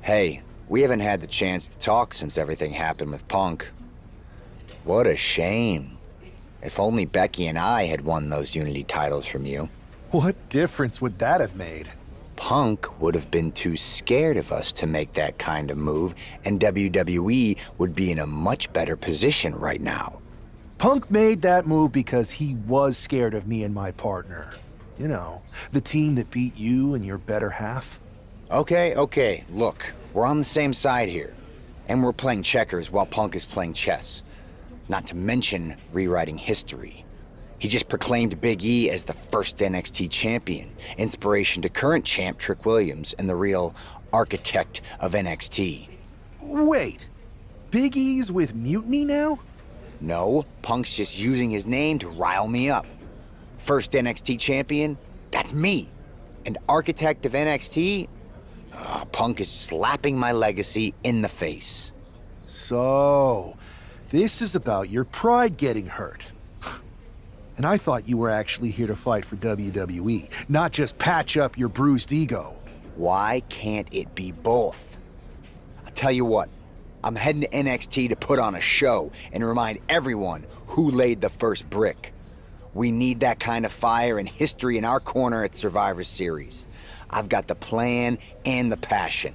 Hey, we haven't had the chance to talk since everything happened with Punk. What a shame. If only Becky and I had won those Unity titles from you. What difference would that have made? Punk would have been too scared of us to make that kind of move, and WWE would be in a much better position right now. Punk made that move because he was scared of me and my partner. You know, the team that beat you and your better half. Okay, look, we're on the same side here. And we're playing checkers while Punk is playing chess. Not to mention rewriting history. He just proclaimed Big E as the first NXT champion, inspiration to current champ Trick Williams and the real architect of NXT. Wait, Big E's with Mutiny now? No, Punk's just using his name to rile me up. First NXT champion? That's me. And architect of NXT? Punk is slapping my legacy in the face. So, this is about your pride getting hurt. And I thought you were actually here to fight for WWE, not just patch up your bruised ego. Why can't it be both? I'll tell you what, I'm heading to NXT to put on a show and remind everyone who laid the first brick. We need that kind of fire and history in our corner at Survivor Series. I've got the plan and the passion.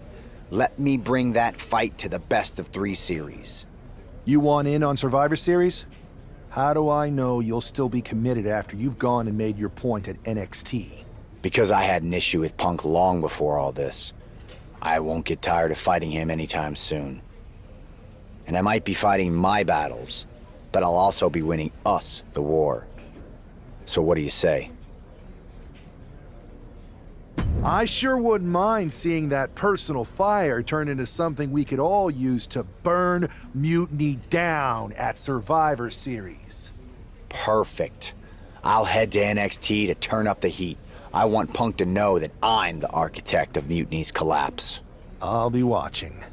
Let me bring that fight to the best of 3 series. You want in on Survivor Series? How do I know you'll still be committed after you've gone and made your point at NXT? Because I had an issue with Punk long before all this. I won't get tired of fighting him anytime soon. And I might be fighting my battles, but I'll also be winning us the war. So what do you say? I sure wouldn't mind seeing that personal fire turn into something we could all use to burn Mutiny down at Survivor Series. Perfect. I'll head to NXT to turn up the heat. I want Punk to know that I'm the architect of Mutiny's collapse. I'll be watching.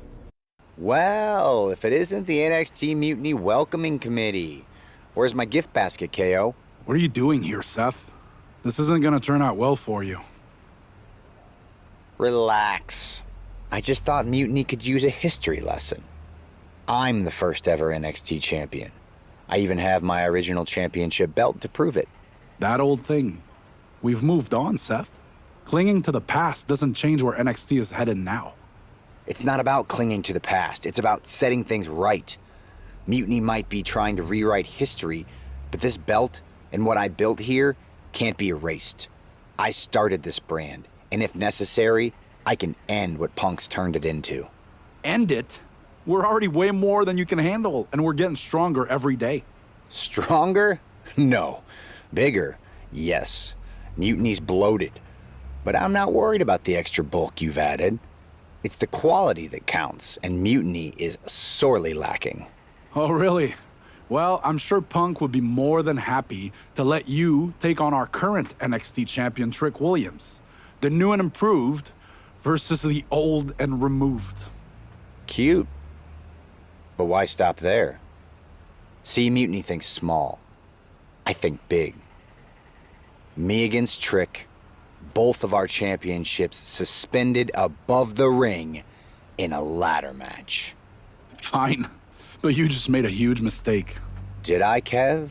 Well, if it isn't the NXT Mutiny Welcoming Committee. Where's my gift basket, KO? What are you doing here, Seth? This isn't gonna turn out well for you. Relax. I just thought Mutiny could use a history lesson. I'm the first ever NXT champion. I even have my original championship belt to prove it. That old thing. We've moved on, Seth. Clinging to the past doesn't change where NXT is headed now. It's not about clinging to the past. It's about setting things right. Mutiny might be trying to rewrite history, but this belt and what I built here can't be erased. I started this brand, and if necessary, I can end what Punk's turned it into. End it? We're already way more than you can handle, and we're getting stronger every day. Stronger? No. Bigger? Yes. Mutiny's bloated. But I'm not worried about the extra bulk you've added. It's the quality that counts, and Mutiny is sorely lacking. Oh, really? Well, I'm sure Punk would be more than happy to let you take on our current NXT champion, Trick Williams. The new and improved versus the old and removed. Cute. But why stop there? See, Mutiny thinks small. I think big. Me against Trick, both of our championships suspended above the ring in a ladder match. Fine, but you just made a huge mistake. Did I, Kev?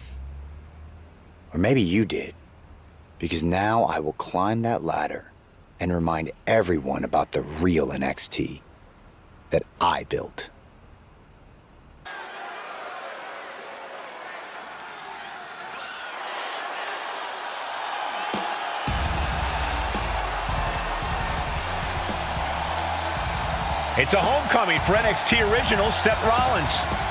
Or maybe you did. Because now I will climb that ladder and remind everyone about the real NXT that I built. It's a homecoming for NXT original Seth Rollins.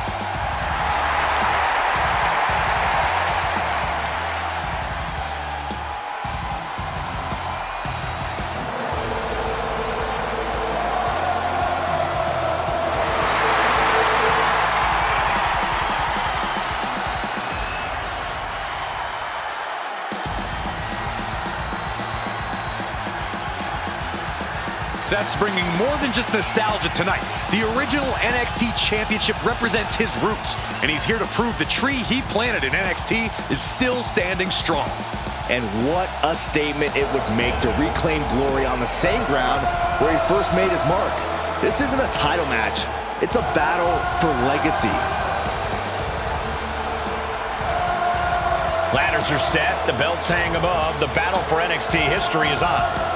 Seth's bringing more than just nostalgia tonight. The original NXT Championship represents his roots, and he's here to prove the tree he planted in NXT is still standing strong. And what a statement it would make to reclaim glory on the same ground where he first made his mark. This isn't a title match. It's a battle for legacy. Ladders are set. The belts hang above. The battle for NXT history is on.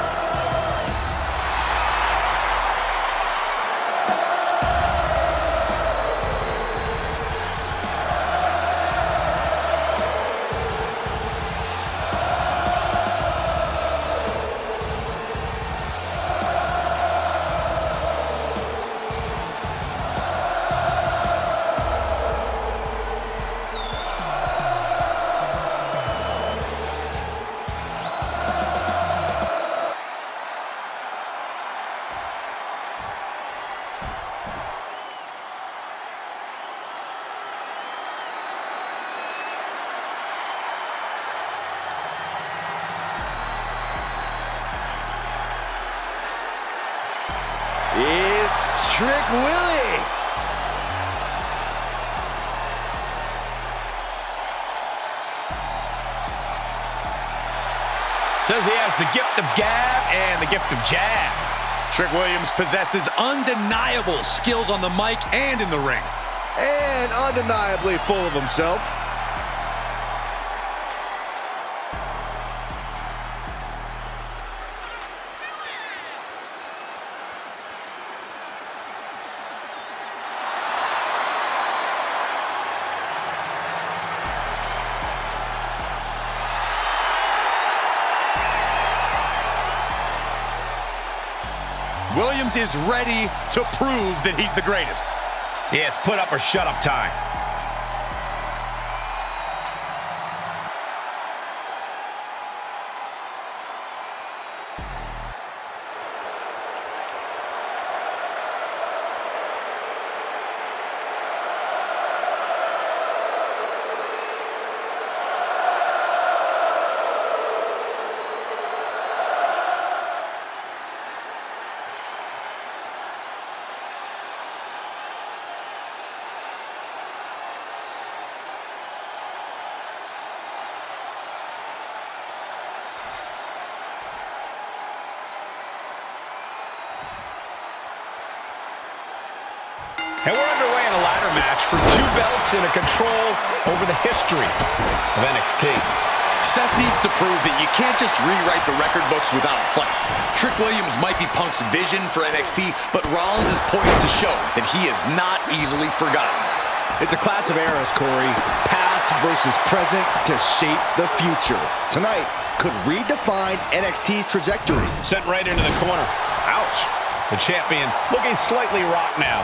It's Trick Willie. Says he has the gift of gab and the gift of jab. Trick Williams possesses undeniable skills on the mic and in the ring. And undeniably full of himself. Williams is ready to prove that he's the greatest. Yeah, it's put up or shut up time. And we're underway in a ladder match for 2 belts and a control over the history of NXT. Seth needs to prove that you can't just rewrite the record books without a fight. Trick Williams might be Punk's vision for NXT, but Rollins is poised to show that he is not easily forgotten. It's a clash of eras, Corey. Past versus present to shape the future. Tonight could redefine NXT's trajectory. Sent right into the corner. Ouch. The champion looking slightly rocked now.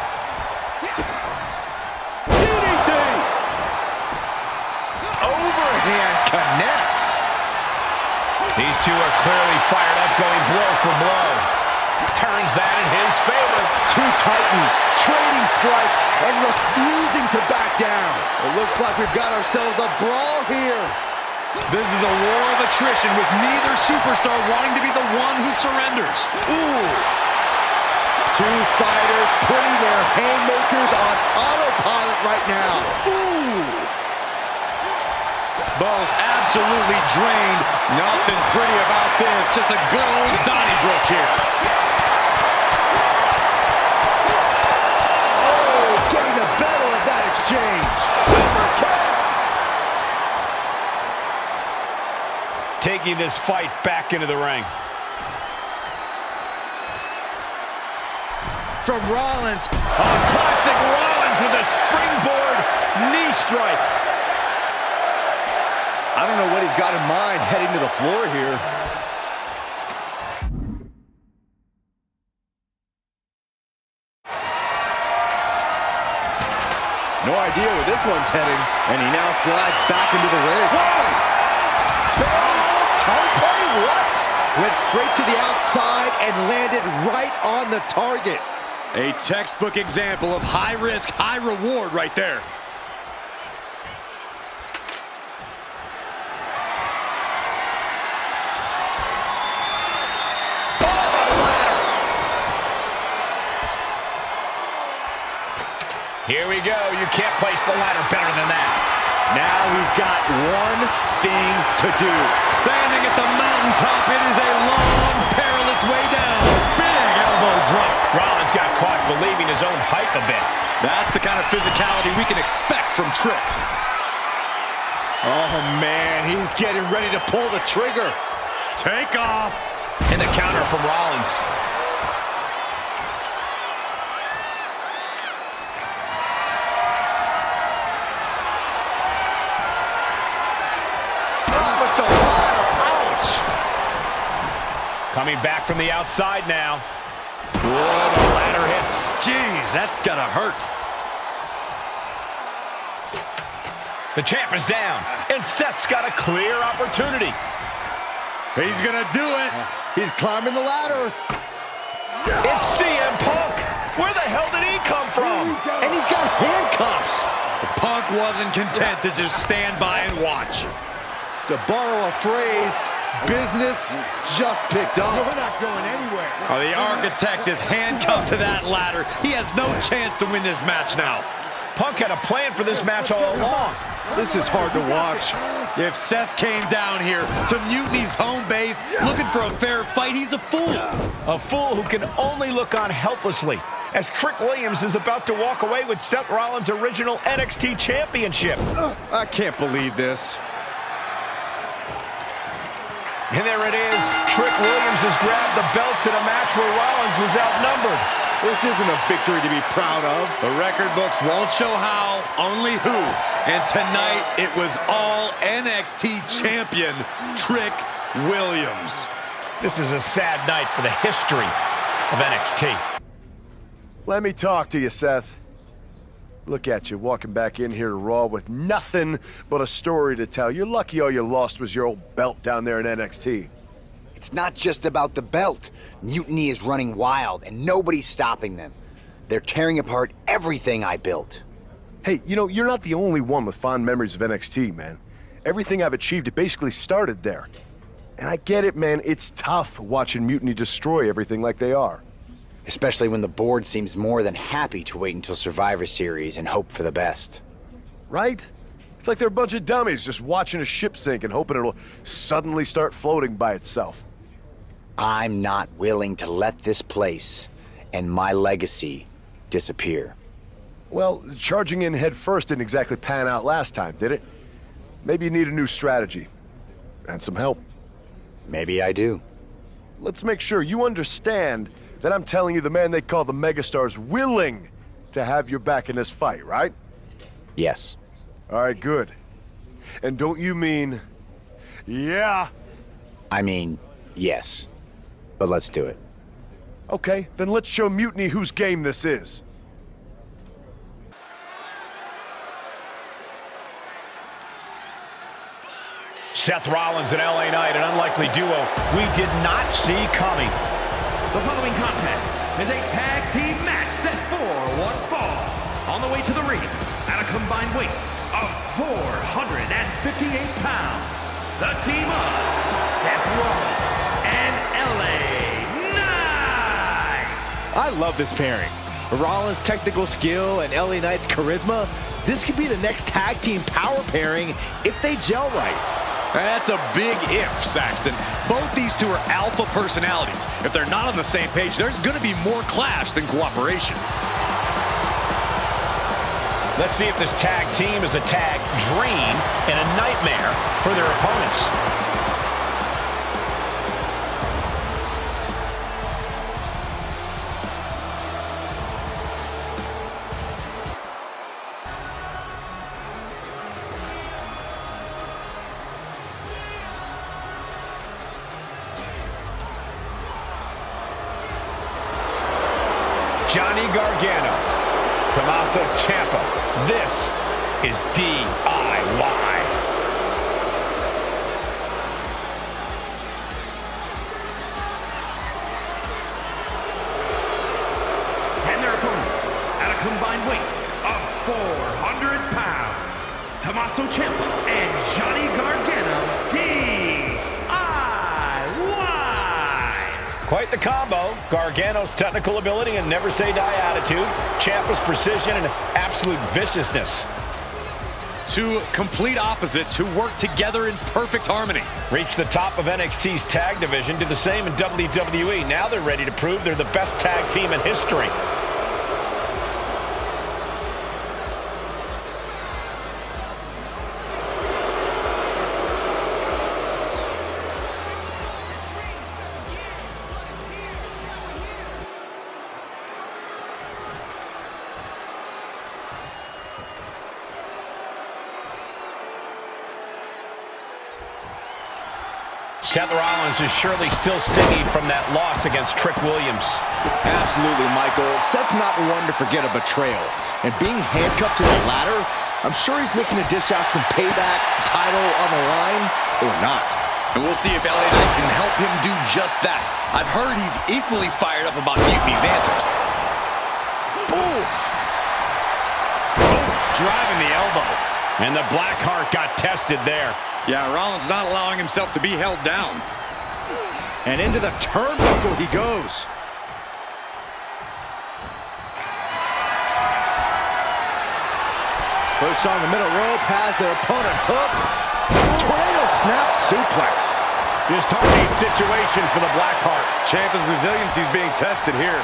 DDT! Overhand connects. These two are clearly fired up, going blow for blow. Turns that in his favor. 2 titans trading strikes and refusing to back down. It looks like we've got ourselves a brawl here. This is a war of attrition with neither superstar wanting to be the one who surrenders. Ooh. 2 fighters putting their haymakers on autopilot right now. Ooh. Both absolutely drained. Nothing pretty about this. Just a good old Donnybrook here. Oh, getting the better of that exchange. Super kick. Taking this fight back into the ring. From Rollins. Oh, classic Rollins with a springboard knee strike. I don't know what he's got in mind heading to the floor here. No idea where this one's heading. And he now slides back into the ring. Whoa! Tope, what? Went straight to the outside and landed right on the target. A textbook example of high risk, high reward right there. Here we go. You can't place the ladder better than that. Now he's got one thing to do. Standing at the mountaintop, it is a long, perilous way down. Big elbow drop. Rollins got caught believing his own hype a bit. That's the kind of physicality we can expect from Trick. Oh, man, he's getting ready to pull the trigger. Take off. And the counter from Rollins. With the ladder, ouch! Coming back from the outside now. Whoa, the ladder hits. Jeez, that's gonna hurt. The champ is down, and Seth's got a clear opportunity. He's gonna do it. He's climbing the ladder. It's CM Punk. Where the hell did he come from? And he's got handcuffs. Punk wasn't content to just stand by and watch. To borrow a phrase, business just picked up. We're not going anywhere. Oh, the architect is handcuffed to that ladder. He has no chance to win this match now. Punk had a plan for this match all along. This is hard to watch. If Seth came down here to Mutiny's home base looking for a fair fight, he's a fool. A fool who can only look on helplessly as Trick Williams is about to walk away with Seth Rollins' original NXT Championship. I can't believe this. And there it is. Trick Williams has grabbed the belts in a match where Rollins was outnumbered. This isn't a victory to be proud of. The record books won't show how, only who. And tonight, it was all NXT champion Trick Williams. This is a sad night for the history of NXT. Let me talk to you, Seth. Look at you, walking back in here to Raw with nothing but a story to tell. You're lucky all you lost was your old belt down there in NXT. It's not just about the belt. Mutiny is running wild, and nobody's stopping them. They're tearing apart everything I built. Hey, you know, you're not the only one with fond memories of NXT, man. Everything I've achieved, it basically started there. And I get it, man, it's tough watching Mutiny destroy everything like they are. Especially when the board seems more than happy to wait until Survivor Series and hope for the best. Right? It's like they're a bunch of dummies just watching a ship sink and hoping it'll suddenly start floating by itself. I'm not willing to let this place and my legacy disappear. Well, charging in head first didn't exactly pan out last time, did it? Maybe you need a new strategy. And some help. Maybe I do. Let's make sure you understand that I'm telling you the man they call the Megastar's willing to have your back in this fight, right? Yes. All right, good. And don't you mean, yeah? I mean, yes. But let's do it. Okay, then let's show Mutiny whose game this is. Seth Rollins and LA Knight, an unlikely duo we did not see coming. The following contest is a tag team match set for one fall. On the way to the ring, at a combined weight of 458 pounds, the team of Seth Rollins and LA Knight. I love this pairing. Rollins' technical skill and LA Knight's charisma. This could be the next tag team power pairing if they gel right. That's a big if, Saxton. Both these two are alpha personalities. If they're not on the same page, there's going to be more clash than cooperation. Let's see if this tag team is a tag dream and a nightmare for their opponents. Johnny Gargano, Tommaso Ciampa. This is DIY. And their opponents, at a combined weight of 400 pounds, Tommaso Ciampa and Johnny Gargano, DIY. Quite the combo. Gargano's technical ability and never say die attitude. Ciampa's precision and absolute viciousness. Two complete opposites who work together in perfect harmony. Reached the top of NXT's tag division, did the same in WWE. Now they're ready to prove they're the best tag team in history. Seth Rollins is surely still stinging from that loss against Trick Williams. Absolutely, Michael. Seth's not one to forget a betrayal. And being handcuffed to the ladder, I'm sure he's looking to dish out some payback, title on the line, or not. And we'll see if LA Knight can help him do just that. I've heard he's equally fired up about Mutiny's antics. Oof! Oof, driving the elbow. And the Blackheart got tested there. Yeah, Rollins not allowing himself to be held down. And into the turnbuckle he goes. Push on the middle rope, has their opponent hooked. Tornado snap suplex. Disheartening situation for the Blackheart. Ciampa's resiliency is being tested here.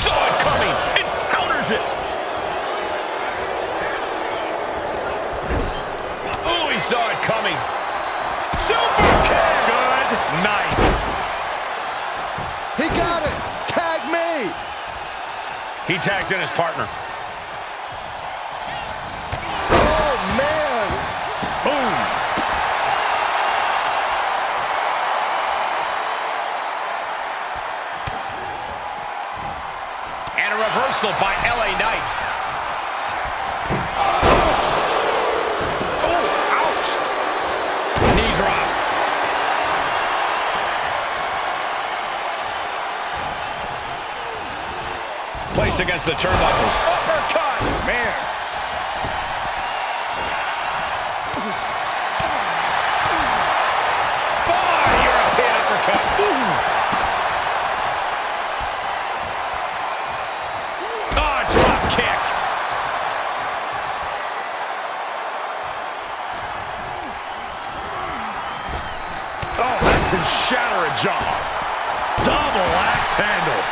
Saw it coming and counters it. Oh, he saw it coming. Super kick. Good night. He got it. Tag me. He tags in his partner. Oh, man. Boom. And a reversal by LA Knight. Oh, ouch. Knee drop. Placed against the turnbuckles. Uppercut. Man. European uppercut. Oh, drop kick. Oh, that can shatter a jaw. Double axe handle.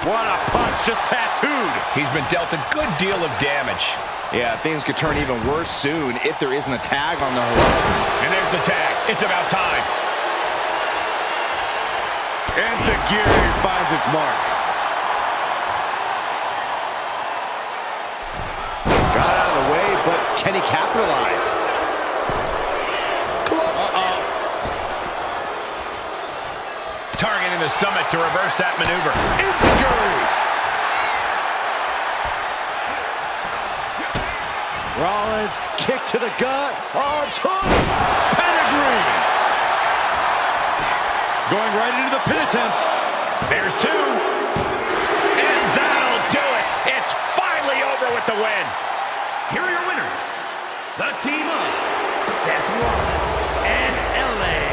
What a punch, just tattooed. He's been dealt a good deal of damage. Yeah, things could turn even worse soon if there isn't a tag on the horizon. And there's the tag. It's about time. Enzuigiri finds its mark. Got out of the way, but can he capitalize? Uh-oh. Targeting the stomach to reverse that maneuver. Enzuigiri. Rollins, kick to the gut, arms hooked. Pedigree. Going right into the pin attempt. There's two. And that'll do it. It's finally over with the win. Here are your winners, the team of Seth Rollins and LA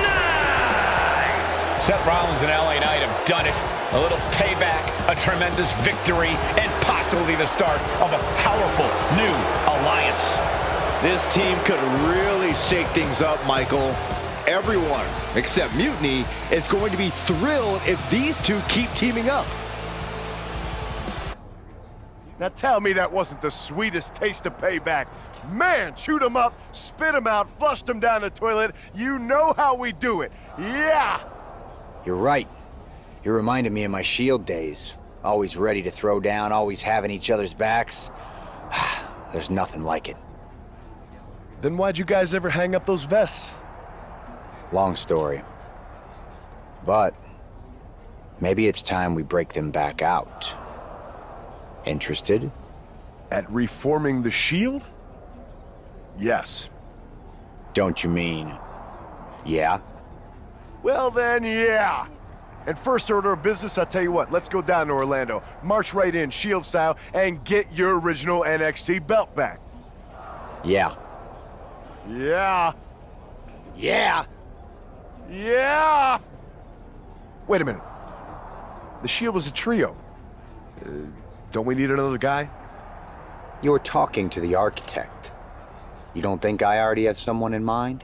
Knight. Seth Rollins and LA Knight have done it. A little payback, a tremendous victory, and possibly the start of a powerful new alliance. This team could really shake things up, Michael. Everyone, except Mutiny, is going to be thrilled if these two keep teaming up. Now tell me that wasn't the sweetest taste of payback. Man, chewed him up, spit him out, flushed him down the toilet. You know how we do it. Yeah! You're right. You reminded me of my Shield days. Always ready to throw down, always having each other's backs. There's nothing like it. Then why'd you guys ever hang up those vests? Long story. But maybe it's time we break them back out. Interested? At reforming the Shield? Yes. Don't you mean, yeah? Well then, yeah. And first order of business, I'll tell you what, let's go down to Orlando, march right in, Shield style, and get your original NXT belt back. Yeah. Yeah. Yeah! Yeah! Wait a minute. The Shield was a trio. Don't we need another guy? You're talking to the architect. You don't think I already have someone in mind?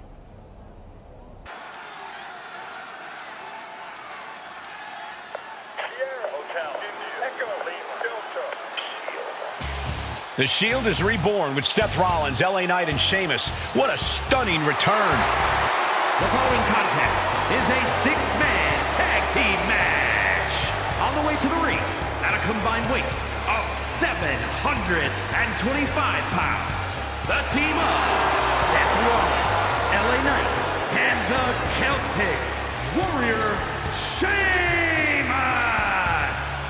The Shield is reborn with Seth Rollins, LA Knight, and Sheamus. What a stunning return. The following contest is a six-man tag team match. On the way to the ring, at a combined weight of 725 pounds, the team of Seth Rollins, LA Knight, and the Celtic Warrior, Sheamus.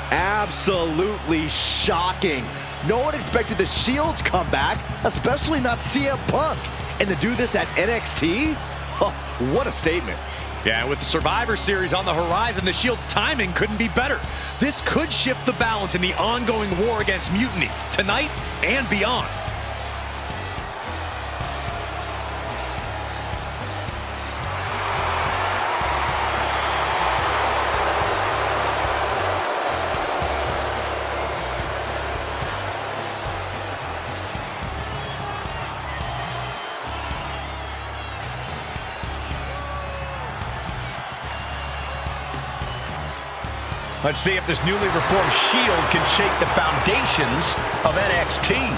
Absolutely shocking. No one expected the Shield's comeback, especially not CM Punk. And to do this at NXT? Oh, what a statement. Yeah, with the Survivor Series on the horizon, the Shield's timing couldn't be better. This could shift the balance in the ongoing war against mutiny, tonight and beyond. Let's see if this newly reformed Shield can shake the foundations of NXT.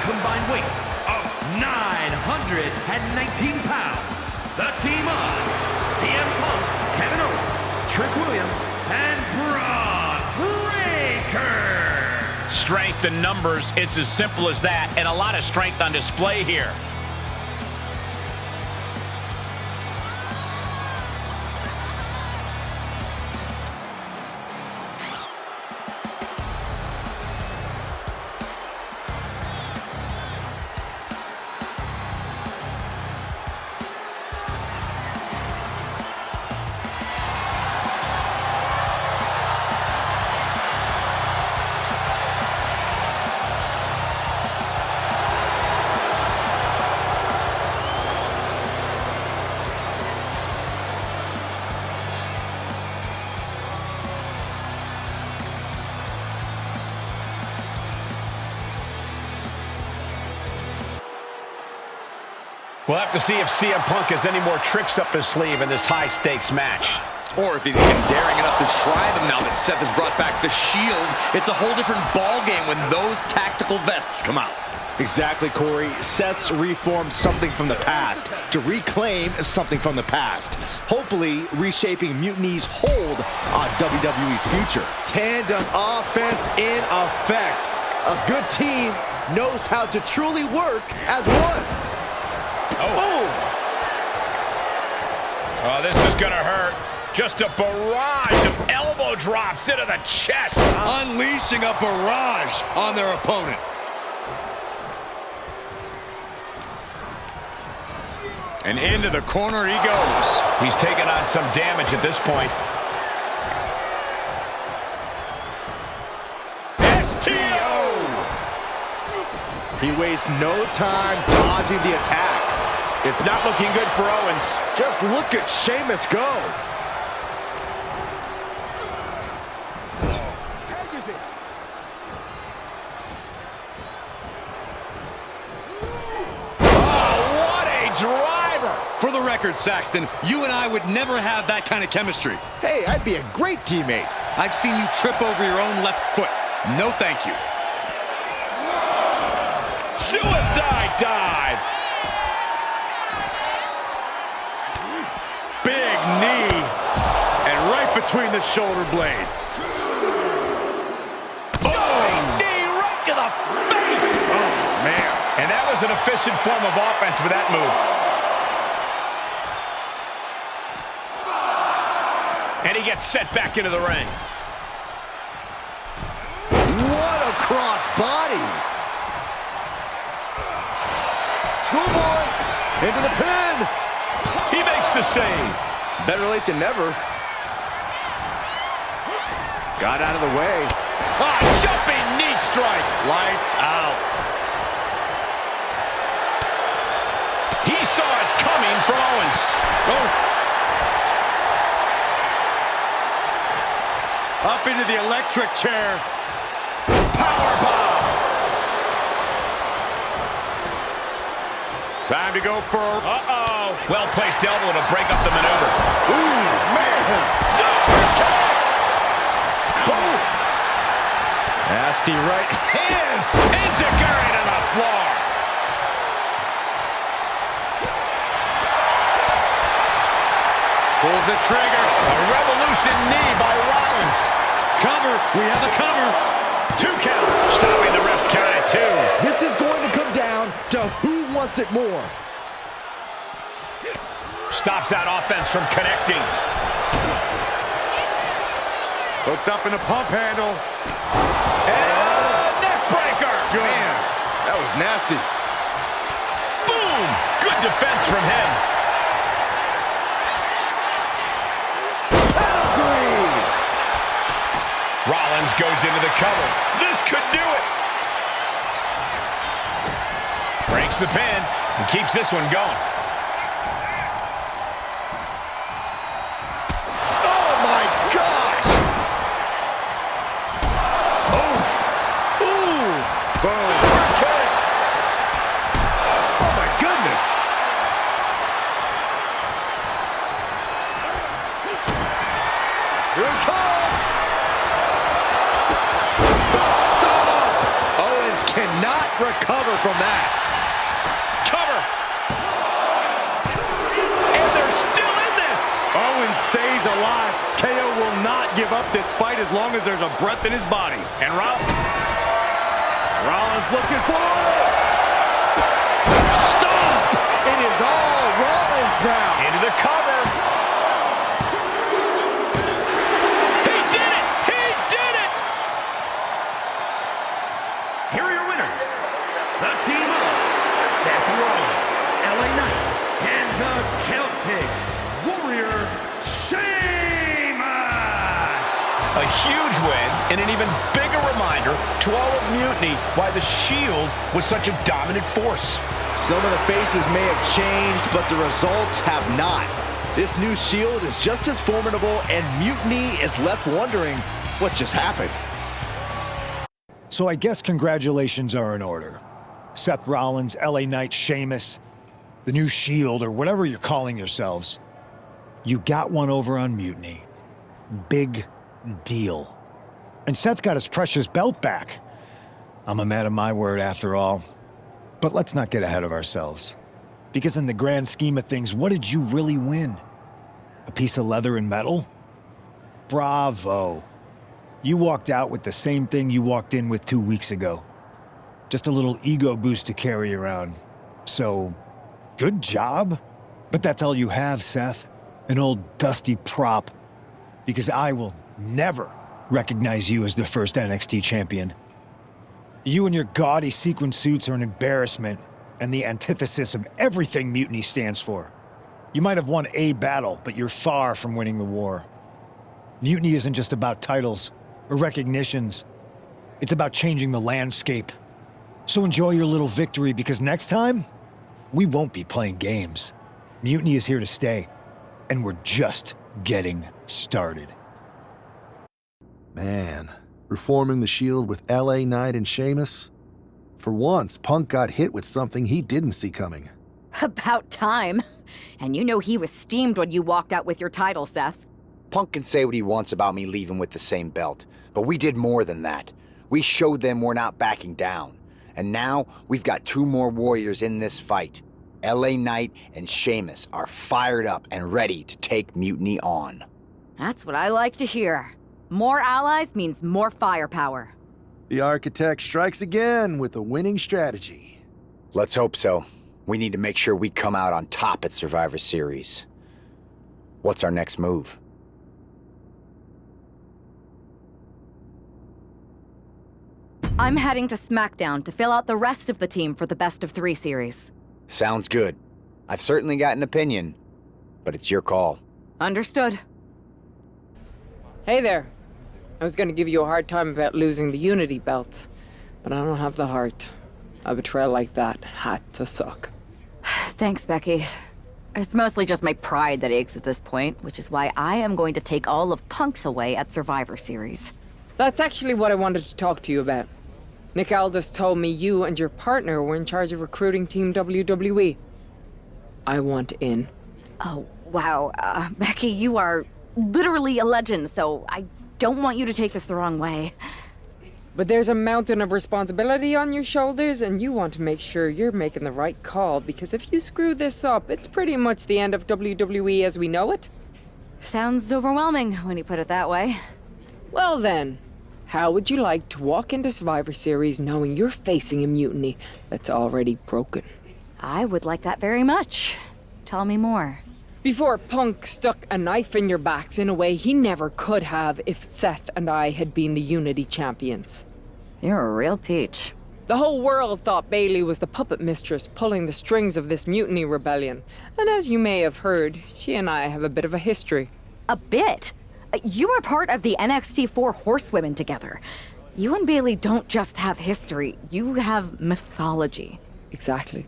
Combined weight of 919 pounds. The team of CM Punk, Kevin Owens, Trick Williams, and Braun Breaker. Strength in numbers, it's as simple as that, and a lot of strength on display here. We'll have to see if CM Punk has any more tricks up his sleeve in this high-stakes match. Or if he's even daring enough to try them now that Seth has brought back the Shield. It's a whole different ballgame when those tactical vests come out. Exactly, Corey. Seth's reformed something from the past to reclaim something from the past. Hopefully, reshaping Mutiny's hold on WWE's future. Tandem offense in effect. A good team knows how to truly work as one. Oh, this is gonna hurt. Just a barrage of elbow drops into the chest. Unleashing a barrage on their opponent. And into the corner he goes. He's taking on some damage at this point. STO! He wastes no time dodging the attack. It's not looking good for Owens. Just look at Sheamus go. Driver! For the record, Saxton, you and I would never have that kind of chemistry. Hey, I'd be a great teammate. I've seen you trip over your own left foot. No thank you. Suicide dive! Big knee. And right between the shoulder blades. Knee right to the the face! Oh, man. And that was an efficient form of offense with that move. And he gets set back into the ring. What a cross body! Schoolboy into the pin! He makes the save. Better late than never. Got out of the way. Ah, jumping knee strike. Lights out. He saw it coming from Owens. Oh. Up into the electric chair. Powerbomb. Time to go for... Uh-oh. Well-placed elbow to break up the maneuver. Ooh, man! Boom! Nasty right hand! Enziguri to the floor. Pulls the trigger. A revolution knee by Rollins. Cover. We have a cover. 2 count. Stopping the ref's count at 2. This is going to come down to who wants it more. Stops that offense from connecting. Hooked up in a pump handle. And neck breaker. Goodness. That was nasty. Boom. Good defense from him. Pedigree. Rollins goes into the cover. This could do it. Breaks the pin and keeps this one going. Oh my gosh. Oof. Ooh. Boom. Kick. Oh my goodness. Here it comes. The stomp. Owens cannot recover from that. Cover. And they're still in this. Owens stays alive. KO will not give up this fight as long as there's a breath in his body. And Rollins looking for it. Stop! It is all Rollins now. into the cover. He did it! He did it! Here are your winners. The team of Seth Rollins, LA Knight, and the Celtic Warrior, Sheamus! A huge win and an even bigger reminder to all of Mutiny why the Shield was such a dominant force. Some of the faces may have changed, but the results have not. This new Shield is just as formidable, and Mutiny is left wondering what just happened. So I guess congratulations are in order. Seth Rollins, LA Knight, Sheamus, the new Shield, or whatever you're calling yourselves. You got one over on Mutiny. Big deal. And Seth got his precious belt back. I'm a man of my word after all. But let's not get ahead of ourselves. Because in the grand scheme of things, what did you really win? A piece of leather and metal? Bravo. You walked out with the same thing you walked in with 2 weeks ago. Just a little ego boost to carry around. So, good job. But that's all you have, Seth. An old dusty prop. Because I will never recognize you as the first NXT champion. You and your gaudy sequin suits are an embarrassment and the antithesis of everything Mutiny stands for. You might have won a battle, but you're far from winning the war. Mutiny isn't just about titles or recognitions. It's about changing the landscape. So enjoy your little victory, because next time, we won't be playing games. Mutiny is here to stay, and we're just getting started. Man, reforming the Shield with LA Knight and Sheamus? For once, Punk got hit with something he didn't see coming. About time. And you know he was steamed when you walked out with your title, Seth. Punk can say what he wants about me leaving with the same belt, but we did more than that. We showed them we're not backing down. And now, we've got 2 more warriors in this fight. LA Knight and Sheamus are fired up and ready to take Mutiny on. That's what I like to hear. More allies means more firepower. The architect strikes again with a winning strategy. Let's hope so. We need to make sure we come out on top at Survivor Series. What's our next move? I'm heading to SmackDown to fill out the rest of the team for the Best of 3 series. Sounds good. I've certainly got an opinion, but it's your call. Understood. Hey there. I was gonna give you a hard time about losing the Unity belt, but I don't have the heart. A betrayal like that had to suck. Thanks, Becky. It's mostly just my pride that aches at this point, which is why I am going to take all of Punk's away at Survivor Series. That's actually what I wanted to talk to you about. Nick Aldis told me you and your partner were in charge of recruiting Team WWE. I want in. Oh, wow. Becky, you are literally a legend, so I don't want you to take this the wrong way. But there's a mountain of responsibility on your shoulders, and you want to make sure you're making the right call, because if you screw this up, it's pretty much the end of WWE as we know it. Sounds overwhelming when you put it that way. Well then, how would you like to walk into Survivor Series knowing you're facing a mutiny that's already broken? I would like that very much. Tell me more. Before Punk stuck a knife in your backs in a way he never could have if Seth and I had been the Unity champions. You're a real peach. The whole world thought Bayley was the puppet mistress pulling the strings of this mutiny rebellion. And as you may have heard, she and I have a bit of a history. A bit? You were part of the NXT 4 Horsewomen together. You and Bayley don't just have history, you have mythology. Exactly.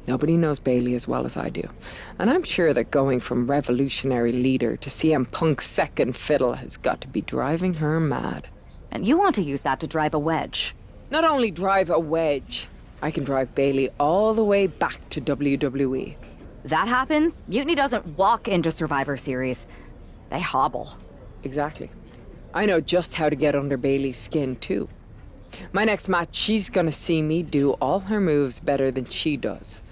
Nobody knows Bayley as well as I do. And I'm sure that going from revolutionary leader to CM Punk's second fiddle has got to be driving her mad. And you want to use that to drive a wedge. Not only drive a wedge, I can drive Bayley all the way back to WWE. That happens, Mutiny doesn't walk into Survivor Series. They hobble. Exactly. I know just how to get under Bayley's skin, too. My next match, she's gonna see me do all her moves better than she does.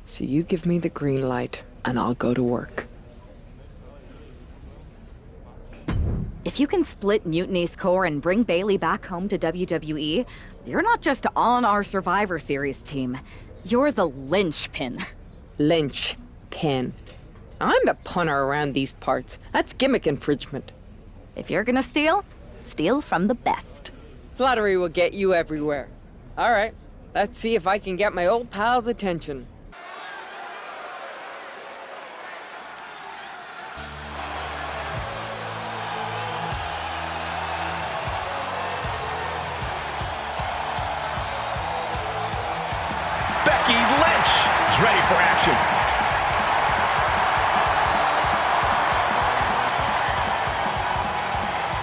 So you give me the green light, and I'll go to work. If you can split Mutiny's core and bring Bayley back home to WWE, you're not just on our Survivor Series team. You're the linchpin. Linchpin. I'm the punter around these parts. That's gimmick infringement. If you're gonna steal, steal from the best. Flattery will get you everywhere. All right, let's see if I can get my old pal's attention. Becky Lynch is ready for action.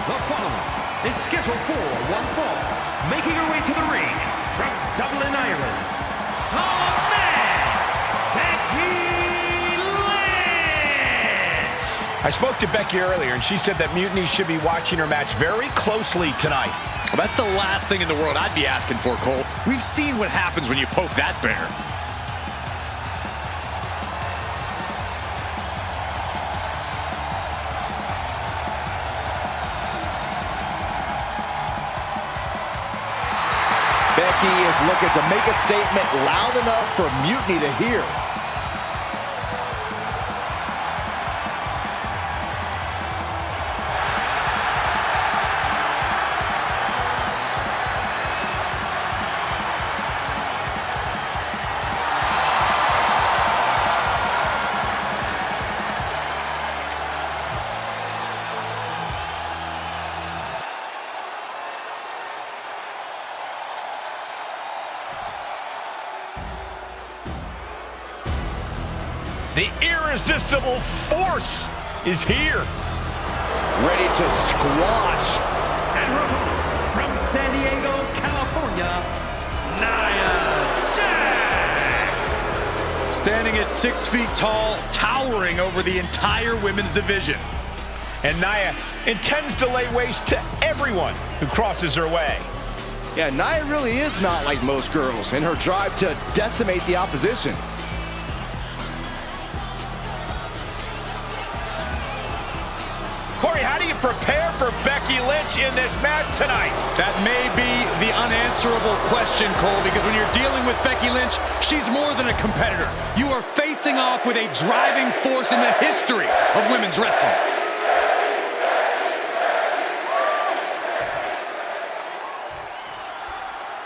The following is scheduled for one fall, making her way to the ring from Dublin, Ireland. Oh man, Becky Lynch! I spoke to Becky earlier, and she said that Mutiny should be watching her match very closely tonight. Well, that's the last thing in the world I'd be asking for, Cole. We've seen what happens when you poke that bear. Becky is looking to make a statement loud enough for Mutiny to hear. The irresistible force is here. Ready to squash. And her opponent from San Diego, California, Nia Jax. Standing at 6 feet tall, towering over the entire women's division. And Nia intends to lay waste to everyone who crosses her way. Yeah, Nia really is not like most girls in her drive to decimate the opposition. Corey, how do you prepare for Becky Lynch in this match tonight? That may be the unanswerable question, Cole, because when you're dealing with Becky Lynch, she's more than a competitor. You are facing off with a driving force in the history of women's wrestling.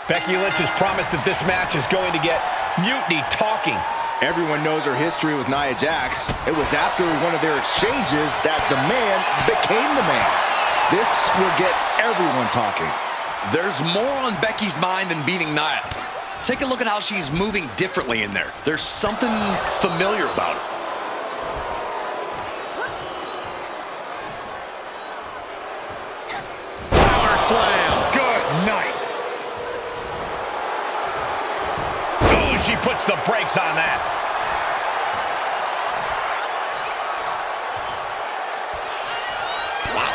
Becky Lynch has promised that this match is going to get Mutiny talking. Everyone knows her history with Nia Jax. It was after one of their exchanges that the man became the man. This will get everyone talking. There's more on Becky's mind than beating Nia. Take a look at how she's moving differently in there. There's something familiar about it. Power slam. Good night. Oh, she puts the brakes on that. Wow.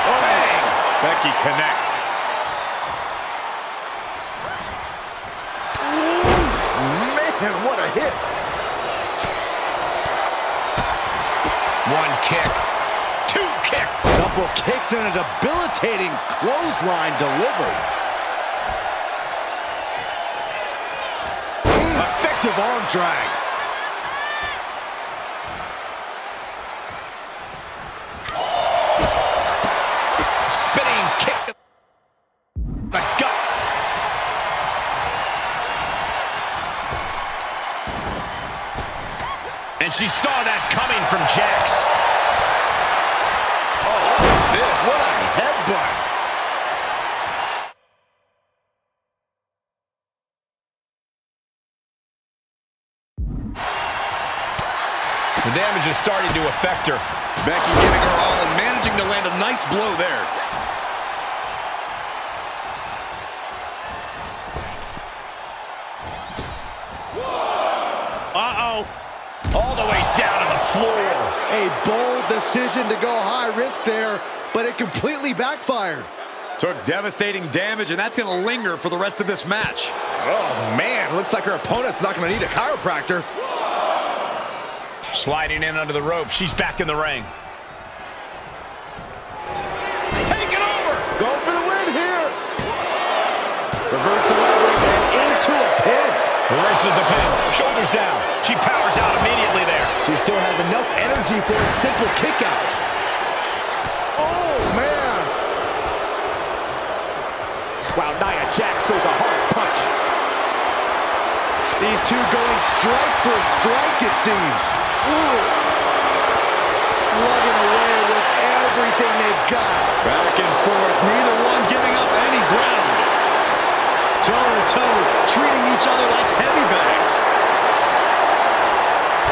Oh, bang. Becky connects. Man, what a hit. One kick. Two kick. Double kicks and a debilitating clothesline delivered. Effective arm drag. Spinning kick to the gut. And she saw that coming from Jax. Oh, this, what a headbutt. The damage is starting to affect her. Becky giving her all and managing to land a nice blow there. Uh-oh. All the way down to the floor. A bold decision to go high risk there, but it completely backfired. Took devastating damage, and that's going to linger for the rest of this match. Oh, man, looks like her opponent's not going to need a chiropractor. Sliding in under the rope. She's back in the ring. Take it over! Go for the win here! Reverse the leverage and into a pin. Reverses the pin. Shoulders down. She powers out immediately there. She still has enough energy for a simple kick out. Oh, man! Wow, Nia Jax throws a hard punch. These two going strike for strike, it seems. Ooh. Slugging away with everything they've got. Back and forth, neither one giving up any ground. Toe-to-toe, treating each other like heavy bags.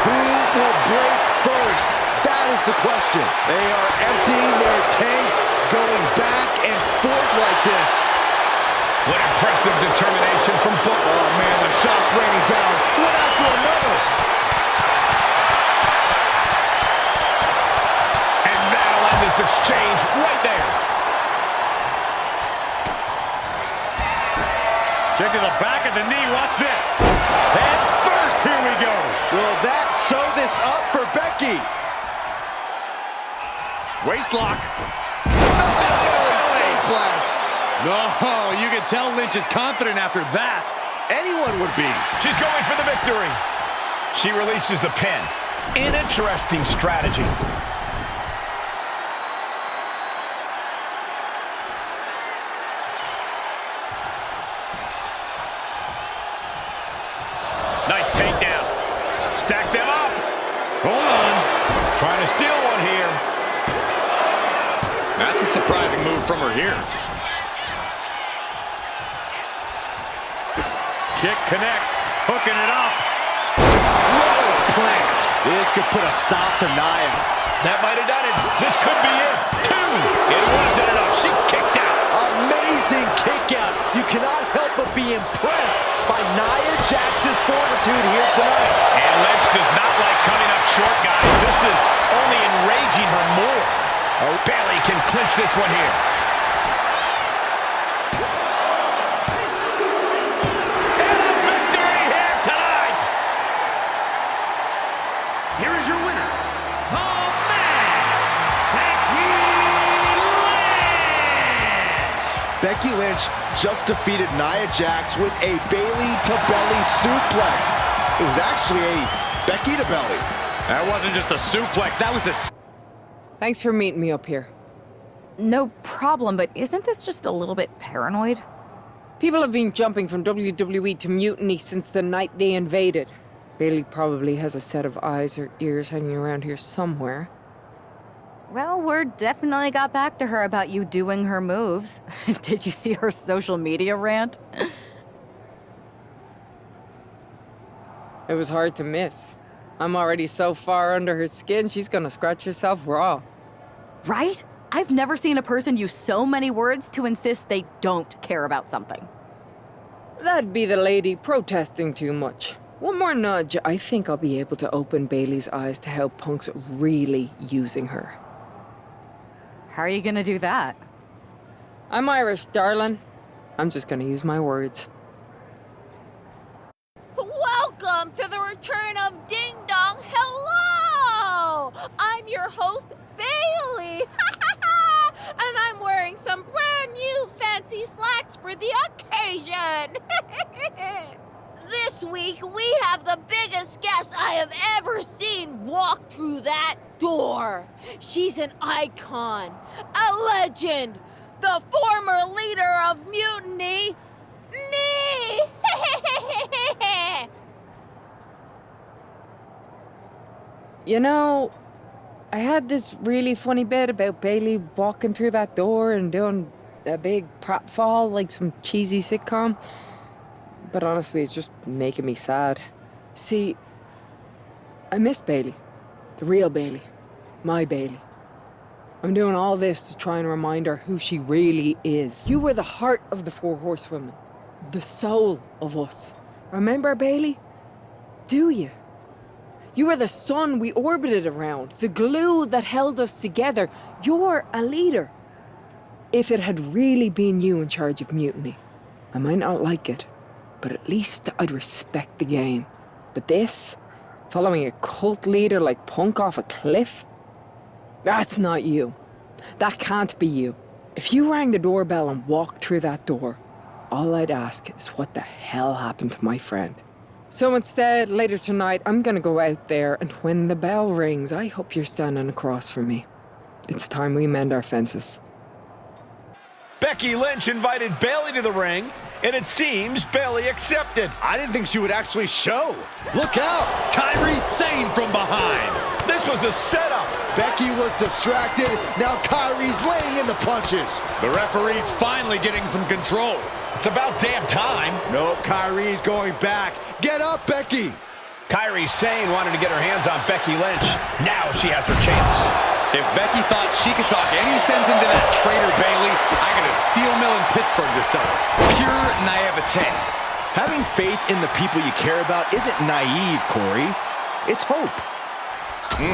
Who will break first? That is the question. They are emptying their tanks, going back and forth like this. What impressive determination from both. Oh, man, the shots raining down, one after another. And that'll end this exchange right there. Kick to the back of the knee, watch this. Head first, here we go. Will that sew this up for Becky? Waistlock. No, you can tell Lynch is confident after that. Anyone would be. She's going for the victory. She releases the pin. An interesting strategy. Nice takedown. Stack them up. Hold on. Trying to steal one here. That's a surprising move from her here. Kick connects. Hooking it up. Rose plant. This could put a stop to Nia. That might have done it. This could be it. Two. It wasn't enough. She kicked out. Amazing kick out. You cannot help but be impressed by Nia Jax's fortitude here tonight. And Lynch does not like coming up short, guys. This is only enraging her more. Oh, Bayley can clinch this one here. And a victory here tonight. Here is your winner, the man Becky Lynch just defeated Nia Jax with a Bayley to belly suplex. It was actually a Becky to belly. That wasn't just a suplex, that was a... Thanks for meeting me up here. No problem, but isn't this just a little bit paranoid? People have been jumping from WWE to Mutiny since the night they invaded. Bayley probably has a set of eyes or ears hanging around here somewhere. Well, word definitely got back to her about you doing her moves. Did you see her social media rant? It was hard to miss. I'm already so far under her skin, she's gonna scratch herself raw. Right? I've never seen a person use so many words to insist they don't care about something. That'd be the lady protesting too much. One more nudge, I think I'll be able to open Bayley's eyes to how Punk's really using her. How are you gonna do that? I'm Irish, darling. I'm just gonna use my words. Welcome to the return of Ding Dong. Hello! I'm your host, Bayley. And I'm wearing some brand new fancy slacks for the occasion. This week, we have the biggest guest I have ever seen walk through that door. She's an icon, a legend, the former leader of Mutiny, me! You know, I had this really funny bit about Bayley walking through that door and doing a big pratfall like some cheesy sitcom. But honestly, it's just making me sad. See, I miss Bayley. The real Bayley. My Bayley. I'm doing all this to try and remind her who she really is. You were the heart of the Four Horsewomen. The soul of us. Remember, Bayley? Do you? You were the sun we orbited around. The glue that held us together. You're a leader. If it had really been you in charge of Mutiny, I might not like it. But at least I'd respect the game. But this, following a cult leader like Punk off a cliff, that's not you. That can't be you. If you rang the doorbell and walked through that door, all I'd ask is what the hell happened to my friend. So instead, later tonight, I'm gonna go out there, and when the bell rings, I hope you're standing across from me. It's time we mend our fences. Becky Lynch invited Bayley to the ring, and it seems Bayley accepted. I didn't think she would actually show. Look out! Kairi Sane from behind. This was a setup. Becky was distracted. Now Kairi's laying in the punches. The referee's finally getting some control. It's about damn time. No, Kairi's going back. Get up, Becky. Kairi Sane wanted to get her hands on Becky Lynch. Now she has her chance. If Becky thought she could talk any sense into that traitor Bayley, I got a steel mill in Pittsburgh to sell her. Pure naivete. Having faith in the people you care about isn't naive, Corey. It's hope. Oh,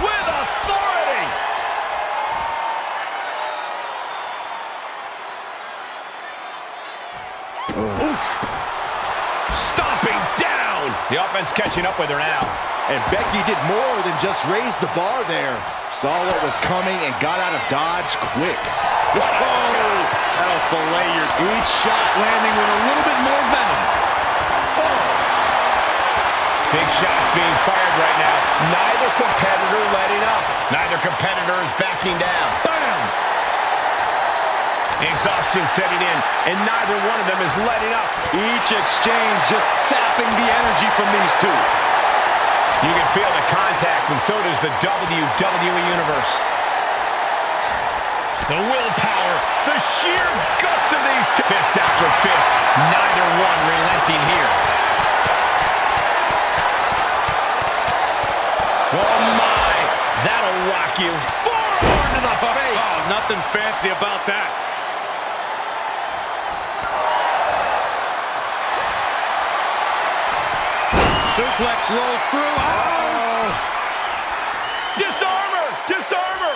with authority! Stomping down! The offense catching up with her now. And Becky did more than just raise the bar there. Saw what was coming and got out of dodge quick. That'll fillet your... Each shot landing with a little bit more venom. Big shots being fired right now. Neither competitor letting up. Neither competitor is backing down. Bam! Exhaustion setting in, and neither one of them is letting up. Each exchange just sapping the energy from these two. You can feel the contact, and so does the WWE Universe. The willpower, the sheer guts of these two. Fist after fist, neither one relenting here. Oh my, that'll rock you. Forearm to the face. Oh, nothing fancy about that. Suplex rolls through. Oh! Disarm her! Disarm her!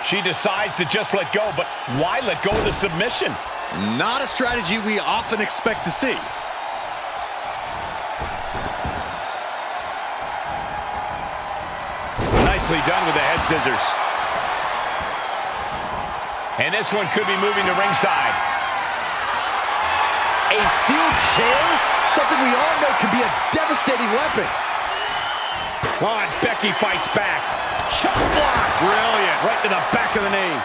She decides to just let go, but why let go of the submission? Not a strategy we often expect to see. Nicely done with the head scissors. And this one could be moving to ringside. A steel chair? Something we all know can be a devastating weapon. Oh, and Becky fights back. Chop block. Brilliant. Right to the back of the knee.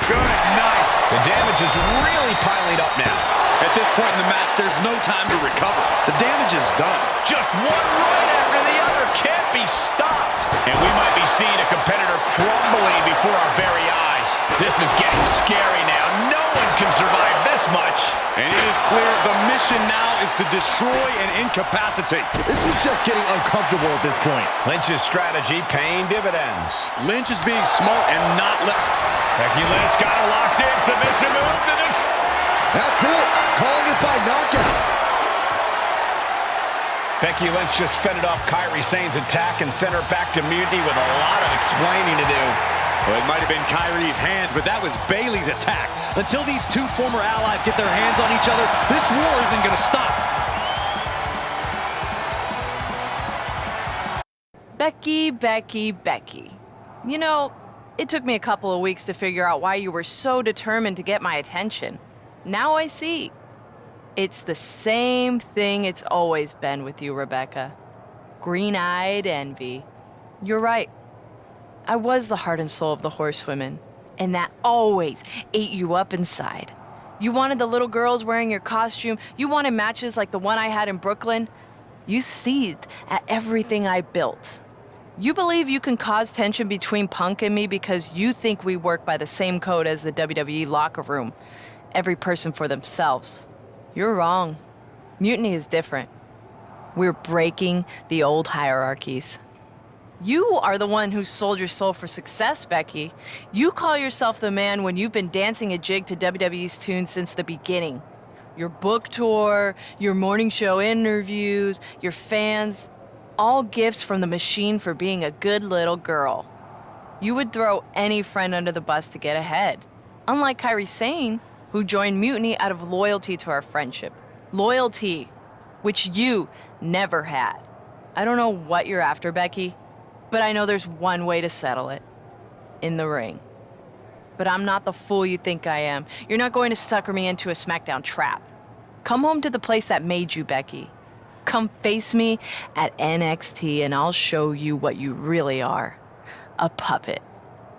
Good night. The damage is really piling up now. At this point in the match, there's no time to recover. The damage is done. Just one right after the other can't be stopped. And we might be seeing a competitor crumbling before our very eyes. This is getting scary now. No one can survive this much. And it is clear the mission now is to destroy and incapacitate. This is just getting uncomfortable at this point. Lynch's strategy paying dividends. Lynch is being smart and not let... Becky Lynch got it locked in. Submission move to this. That's it. Calling it by knockout. Becky Lynch just fended off Kairi Sane's attack and sent her back to Mutiny with a lot of explaining to do. Well, it might have been Kairi's hands, but that was Bayley's attack. Until these two former allies get their hands on each other, this war isn't going to stop. Becky, Becky, Becky. You know, it took me a couple of weeks to figure out why you were so determined to get my attention. Now I see. It's the same thing it's always been with you, Rebecca. Green-eyed envy. You're right. I was the heart and soul of the Horsewomen, and that always ate you up inside. You wanted the little girls wearing your costume. You wanted matches like the one I had in Brooklyn. You seethed at everything I built. You believe you can cause tension between Punk and me because you think we work by the same code as the WWE locker room. Every person for themselves. You're wrong. Mutiny is different. We're breaking the old hierarchies. You are the one who sold your soul for success, Becky. You call yourself the man when you've been dancing a jig to WWE's tune since the beginning. Your book tour, your morning show interviews, your fans, all gifts from the machine for being a good little girl. You would throw any friend under the bus to get ahead. Unlike Kairi Sane, who joined Mutiny out of loyalty to our friendship. Loyalty, which you never had. I don't know what you're after, Becky, but I know there's one way to settle it. In the ring. But I'm not the fool you think I am. You're not going to sucker me into a SmackDown trap. Come home to the place that made you, Becky. Come face me at NXT and I'll show you what you really are. A puppet.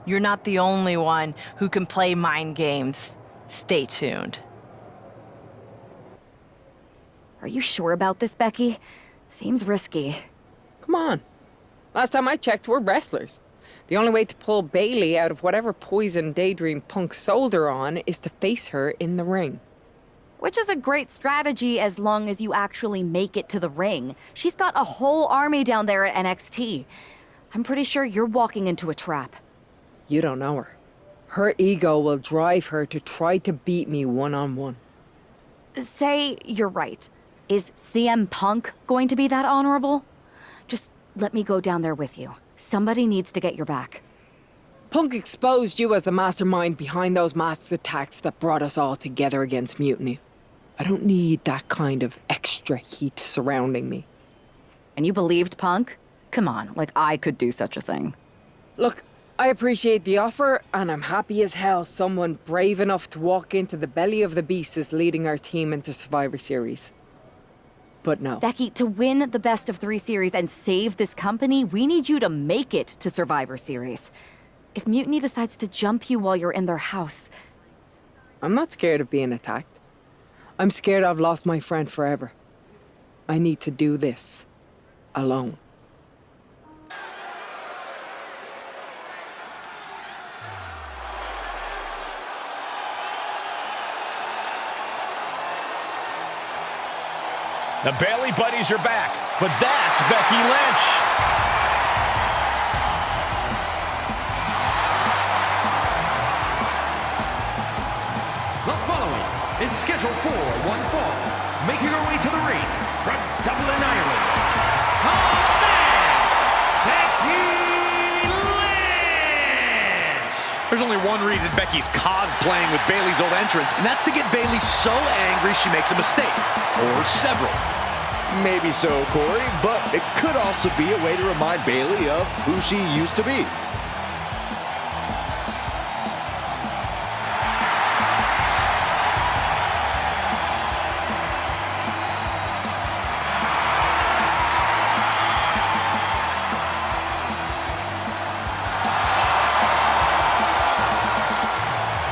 You're not the only one who can play mind games. Stay tuned. Are you sure about this, Becky? Seems risky. Come on. Last time I checked, we're wrestlers. The only way to pull Bayley out of whatever poison daydream Punk sold her on is to face her in the ring. Which is a great strategy as long as you actually make it to the ring. She's got a whole army down there at NXT. I'm pretty sure you're walking into a trap. You don't know her. Her ego will drive her to try to beat me one-on-one. Say you're right. Is CM Punk going to be that honorable? Just let me go down there with you. Somebody needs to get your back. Punk exposed you as the mastermind behind those masked attacks that brought us all together against Mutiny. I don't need that kind of extra heat surrounding me. And you believed Punk? Come on, like I could do such a thing. Look, I appreciate the offer, and I'm happy as hell someone brave enough to walk into the belly of the beast is leading our team into Survivor Series. But no. Becky, to win the Best of 3 series and save this company, we need you to make it to Survivor Series. If Mutiny decides to jump you while you're in their house... I'm not scared of being attacked. I'm scared I've lost my friend forever. I need to do this. Alone. The Bayley buddies are back, but that's Becky Lynch. The following is scheduled for one fall. Making her way to the ring from Dublin, Ireland. Becky Lynch! There's only one reason Becky's cosplaying with Bayley's old entrance, and that's to get Bayley so angry she makes a mistake. Or several. Maybe so, Corey, but it could also be a way to remind Bayley of who she used to be.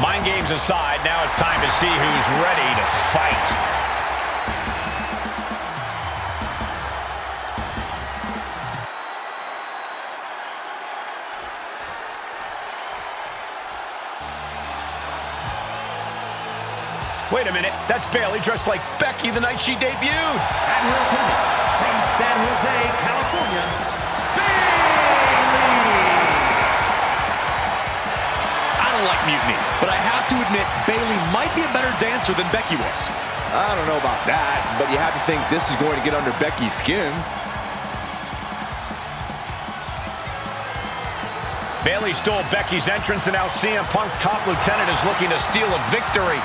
Mind games aside, now it's time to see who's ready to fight. Wait a minute, that's Bayley dressed like Becky the night she debuted. And her opponent, from San Jose, California, Bayley! I don't like mutiny, but I have to admit, Bayley might be a better dancer than Becky was. I don't know about that, but you have to think this is going to get under Becky's skin. Bayley stole Becky's entrance, and now CM Punk's top lieutenant is looking to steal a victory.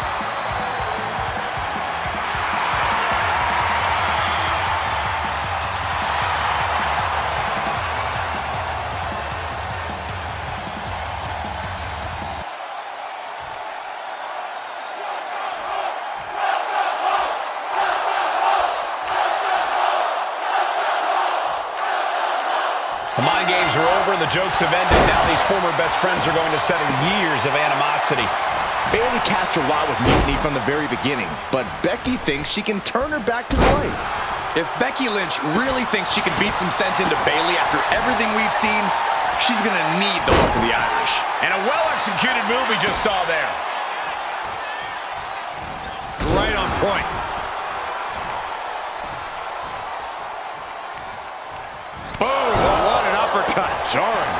The mind games are over and the jokes have ended. Now these former best friends are going to settle years of animosity. Bayley cast her lot with mutiny from the very beginning, but Becky thinks she can turn her back to the light. If Becky Lynch really thinks she can beat some sense into Bayley after everything we've seen, she's going to need the look of the Irish. And a well-executed move we just saw there. Right on point. Boom! What an uppercut. Jarring.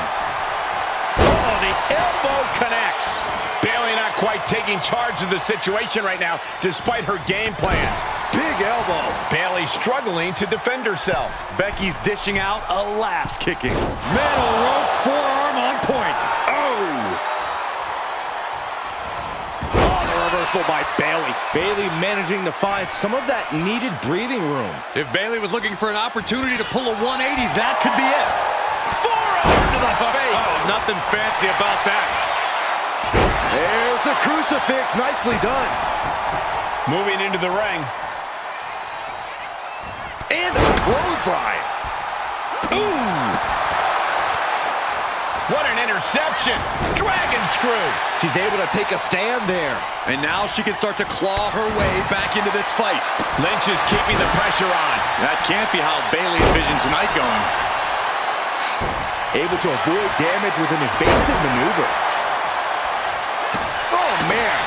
Oh, the elbow connects. Bayley not quite taking charge of the situation right now, despite her game plan. Big elbow. Bayley struggling to defend herself. Becky's dishing out a last kicking. Middle rope forearm on point. Oh! Reversal by Bayley. Bayley managing to find some of that needed breathing room. If Bayley was looking for an opportunity to pull a 180, that could be it. Forearm to the face. Oh, nothing fancy about that. There's the crucifix. Nicely done. Moving into the ring. And a clothesline. Ooh! What an interception! Dragon screw! She's able to take a stand there. And now she can start to claw her way back into this fight. Lynch is keeping the pressure on. That can't be how Bayley envisioned tonight going. Able to avoid damage with an evasive maneuver. Oh, man.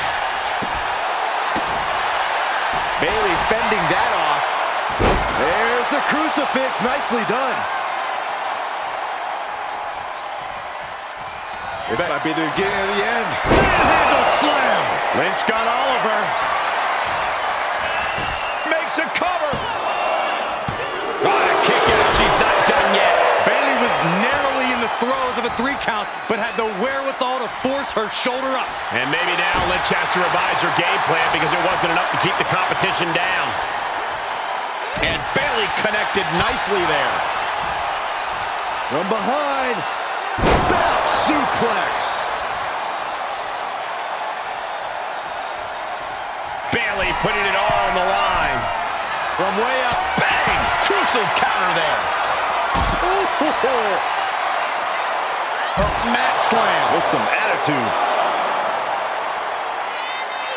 Bayley fending that off. There's the crucifix. Nicely done. This might be the beginning of the end. Handle slam! Lynch got all of her. Makes a cover. Oh, a kick out. She's not done yet. Bayley was narrowly in the throes of a 3 count, but had the wherewithal to force her shoulder up. And maybe now Lynch has to revise her game plan because it wasn't enough to keep the competition down. And Bayley connected nicely there. From behind. Back suplex. Bayley putting it all on the line. From way up, bang! Crucial counter there. Ooh. Mat slam. With some attitude.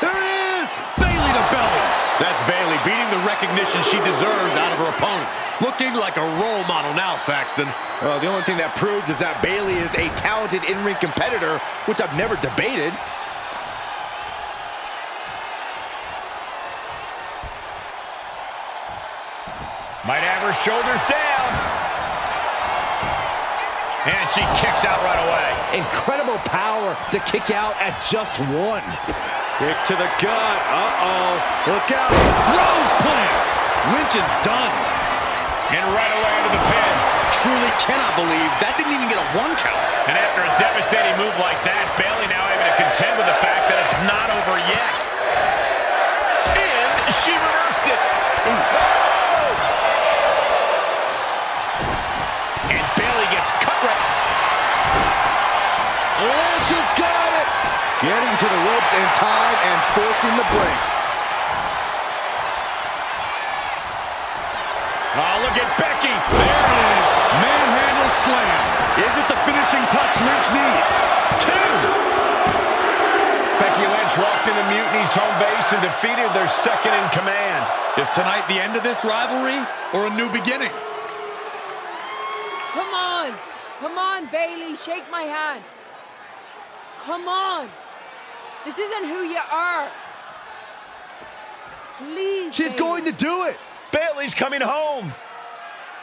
There it is! Bayley to belly. That's Bayley beating the recognition she deserves out of her opponent. Looking like a role model now, Saxton. Well, the only thing that proved is that Bayley is a talented in-ring competitor, which I've never debated. Might have her shoulders down. And she kicks out right away. Incredible power to kick out at just one. Kick to the gut. Uh-oh. Look out. Rose plant. Lynch is done. And right away into the pin. Truly cannot believe that didn't even get a 1 count. And after a devastating move like that, Bayley now able to contend with the fact that it's not over yet. And she reversed it. Ooh. Lynch has got it! Getting to the ropes in time and forcing the break. Oh, look at Becky. There it is. Manhandle slam. Is it the finishing touch Lynch needs? 2. Becky Lynch walked into Mutiny's home base and defeated their second in command. Is tonight the end of this rivalry or a new beginning? Come on. Come on, Bailey. Shake my hand. Come on. This isn't who you are. Please, She's going to do it. Bailey's coming home.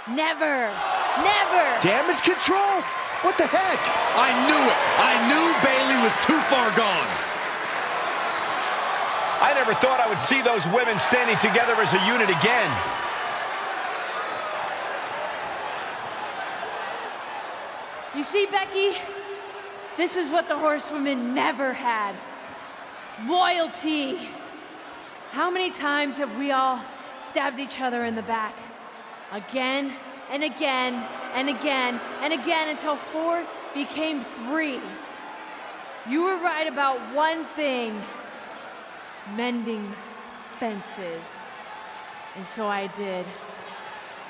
Never. Never. Damage control? What the heck? I knew it. I knew Bailey was too far gone. I never thought I would see those women standing together as a unit again. You see, Becky, this is what the horsewomen never had. Loyalty. How many times have we all stabbed each other in the back? Again and again and again and again until 4 became 3. You were right about one thing: mending fences. And so I did,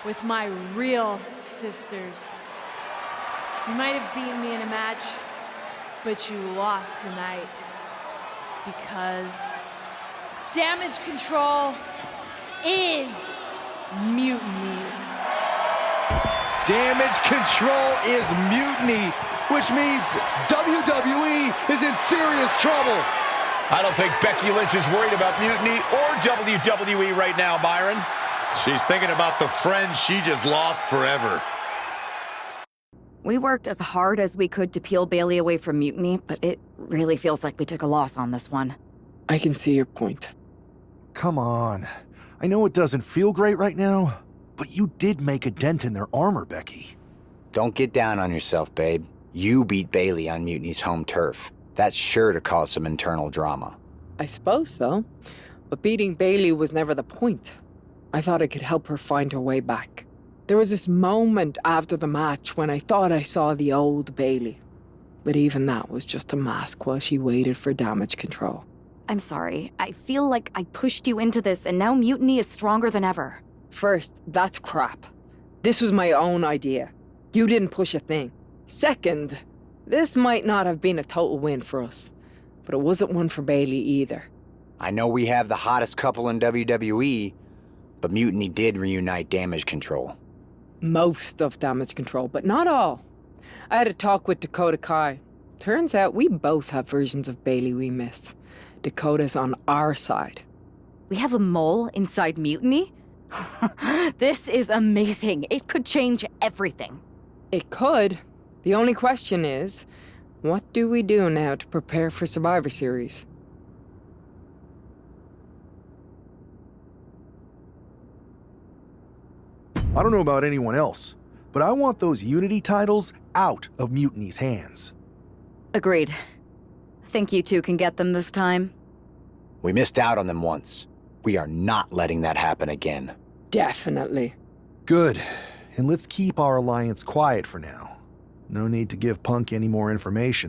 with my real sisters. You might have beaten me in a match, but you lost tonight. Because damage control is mutiny. Damage control is mutiny, which means WWE is in serious trouble. I don't think Becky Lynch is worried about mutiny or WWE right now, Byron. She's thinking about the friend she just lost forever. We worked as hard as we could to peel Bailey away from mutiny, but it really feels like we took a loss on this one. I can see your point. Come on. I know it doesn't feel great right now, but you did make a dent in their armor, Becky. Don't get down on yourself, babe. You beat Bailey on Mutiny's home turf. That's sure to cause some internal drama. I suppose so. But beating Bailey was never the point. I thought I could help her find her way back. There was this moment after the match when I thought I saw the old Bailey. But even that was just a mask while she waited for damage control. I'm sorry. I feel like I pushed you into this, and now mutiny is stronger than ever. First, that's crap. This was my own idea. You didn't push a thing. Second, this might not have been a total win for us, but it wasn't one for Bailey either. I know we have the hottest couple in WWE, but Mutiny did reunite Damage Control. Most of damage control, but not all. I had a talk with Dakota Kai. Turns out we both have versions of Bailey we miss. Dakota's on our side. We have a mole inside mutiny? This is amazing. It could change everything. It could. The only question is, what do we do now to prepare for Survivor Series? I don't know about anyone else, but I want those Unity titles out of Mutiny's hands. Agreed. Think you two can get them this time? We missed out on them once. We are not letting that happen again. Definitely. Good. And let's keep our alliance quiet for now. No need to give Punk any more information.